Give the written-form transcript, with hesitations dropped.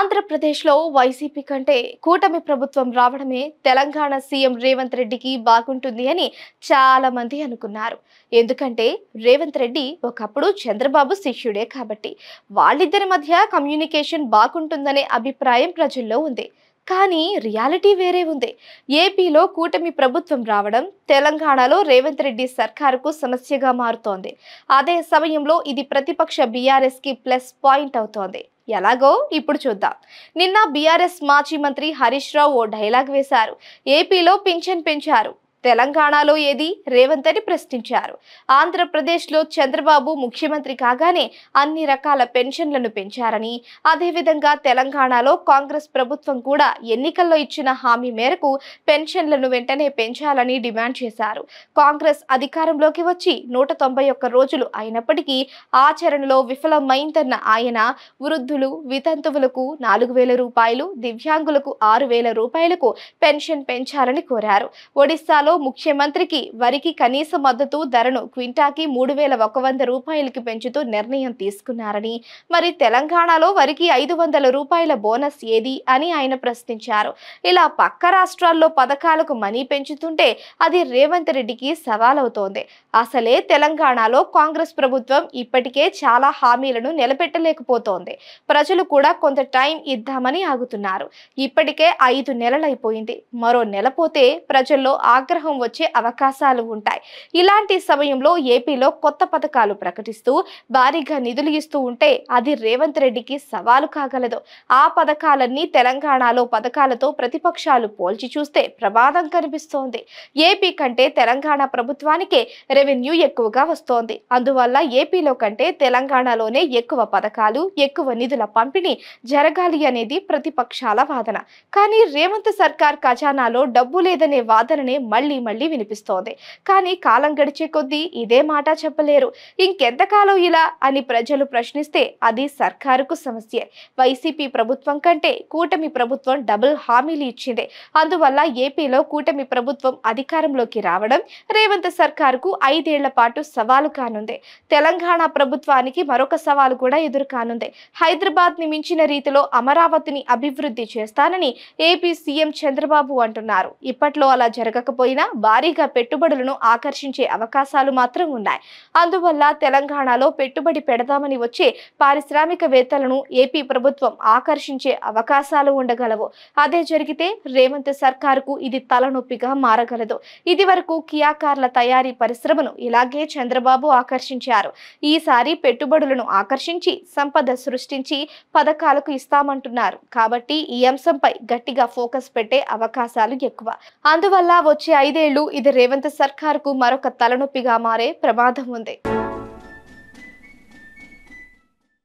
ఆంధ్రప్రదేశ్లో వైసీపీ కంటే కూటమి ప్రభుత్వం రావడమే తెలంగాణ సీఎం రేవంత్ రెడ్డికి బాగుంటుంది అని చాలా మంది అనుకున్నారు. ఎందుకంటే రేవంత్ రెడ్డి ఒకప్పుడు చంద్రబాబు శిష్యుడే కాబట్టి వాళ్ళిద్దరి మధ్య కమ్యూనికేషన్ బాగుంటుందనే అభిప్రాయం ప్రజల్లో ఉంది. కానీ రియాలిటీ వేరే ఉంది. ఏపీలో కూటమి ప్రభుత్వం రావడం తెలంగాణలో రేవంత్ రెడ్డి సర్కారుకు సమస్యగా మారుతోంది. అదే సమయంలో ఇది ప్రతిపక్ష బీఆర్ఎస్ కి ప్లస్ పాయింట్ అవుతోంది. ఎలాగో ఇప్పుడు చూద్దాం. నిన్న బీఆర్ఎస్ మాజీ మంత్రి హరీష్ రావు ఓ డైలాగ్ వేశారు. ఏపీలో పింఛన్ పెంచారు, తెలంగాణలో ఏది రేవంత్ అని ప్రశ్నించారు. ఆంధ్రప్రదేశ్లో చంద్రబాబు ముఖ్యమంత్రి కాగానే అన్ని రకాల పెన్షన్లను పెంచారని, అదేవిధంగా తెలంగాణలో కాంగ్రెస్ ప్రభుత్వం కూడా ఎన్నికల్లో ఇచ్చిన హామీ మేరకు పెన్షన్లను వెంటనే పెంచాలని డిమాండ్ చేశారు. కాంగ్రెస్ అధికారంలోకి వచ్చి 191 రోజులు అయినప్పటికీ ఆచరణలో విఫలమైందన్న ఆయన వృద్ధులు, వితంతువులకు 4,000 రూపాయలు, దివ్యాంగులకు 6,000 రూపాయలకు పెన్షన్ పెంచాలని కోరారు. ఒడిశాలో ముఖ్యమంత్రికి వరికి కనీస మద్దతు ధరను క్వింటాకి 3,100 రూపాయలకి పెంచుతూ నిర్ణయం తీసుకున్నారని, మరి తెలంగాణలో వరికి 500 రూపాయల బోనస్ ఏది అని ఆయన ప్రశ్నించారు. ఇలా పక్క రాష్ట్రాల్లో పథకాలకు మనీ పెంచుతుంటే అది రేవంత్ రెడ్డికి సవాలవుతోంది. అసలే తెలంగాణలో కాంగ్రెస్ ప్రభుత్వం ఇప్పటికే చాలా హామీలను నిలబెట్టలేకపోతోంది. ప్రజలు కూడా కొంత టైం ఇద్దామని ఆగుతున్నారు. ఇప్పటికే 5 నెలలైపోయింది. మరో నెల పోతే ప్రజల్లో ఆగ్రహం వచ్చే అవకాశాలు ఉంటాయి. ఇలాంటి సమయంలో ఏపీలో కొత్త పథకాలు ప్రకటిస్తూ భారీగా నిధులు ఇస్తూ ఉంటే అది రేవంత్ రెడ్డికి సవాలు కాగలదు. ఆ పథకాలన్నీ తెలంగాణలో పథకాలతో ప్రతిపక్షాలు పోల్చి చూస్తే ప్రమాదం కనిపిస్తోంది. ఏపీ కంటే తెలంగాణ ప్రభుత్వానికే రెవెన్యూ ఎక్కువగా వస్తోంది. అందువల్ల ఏపీలో కంటే తెలంగాణలోనే ఎక్కువ పథకాలు, ఎక్కువ నిధుల పంపిణీ జరగాలి అనేది ప్రతిపక్షాల వాదన. కానీ రేవంత్ సర్కార్ ఖజానాలో డబ్బు లేదనే వాదననే మళ్ళీ వినిపిస్తోంది. కానీ కాలం గడిచే కొద్దీ ఇదే మాట చెప్పలేరు. ఇంకెంతకాలం ఇలా అని ప్రజలు ప్రశ్నిస్తే అది సర్కారుకు సమస్యే. వైసీపీ ప్రభుత్వం కంటే కూటమి ప్రభుత్వం డబుల్ హామీలు ఇచ్చింది. అందువల్ల ఏపీలో కూటమి ప్రభుత్వం అధికారంలోకి రావడం రేవంత్ సర్కారుకు 5 ఏళ్ల పాటు సవాలు కానుంది. తెలంగాణ ప్రభుత్వానికి మరొక సవాలు కూడా ఎదురు కానుంది. హైదరాబాద్ ని మించిన రీతిలో అమరావతిని అభివృద్ధి చేస్తానని ఏపీ సీఎం చంద్రబాబు అంటున్నారు. ఇప్పట్లో అలా జరగకపోయినా భారీగా పెట్టుబడులను ఆకర్షించే అవకాశాలు మాత్రం ఉన్నాయి. అందువల్ల తెలంగాణలో పెట్టుబడి పెడదామని వచ్చే పారిశ్రామికవేత్తలను ఏపీ ప్రభుత్వం ఆకర్షించే అవకాశాలు ఉండగలవు. అదే జరిగితే రేవంత్ సర్కారుకు ఇది తలనొప్పిగా మారగలదు. ఇది వరకు కియా కార్ల తయారీ పరిశ్రమను ఇలాగే చంద్రబాబు ఆకర్షించారు. ఈసారి పెట్టుబడులను ఆకర్షించి సంపద సృష్టించి పథకాలకు ఇస్తామంటున్నారు. కాబట్టి ఈ అంశంపై గట్టిగా ఫోకస్ పెట్టే అవకాశాలు ఎక్కువ. అందువల్ల వచ్చే 5 ఏళ్లు ఇది రేవంత్ సర్కారుకు మరొక తలనొప్పిగా మారే ప్రమాదం ఉంది.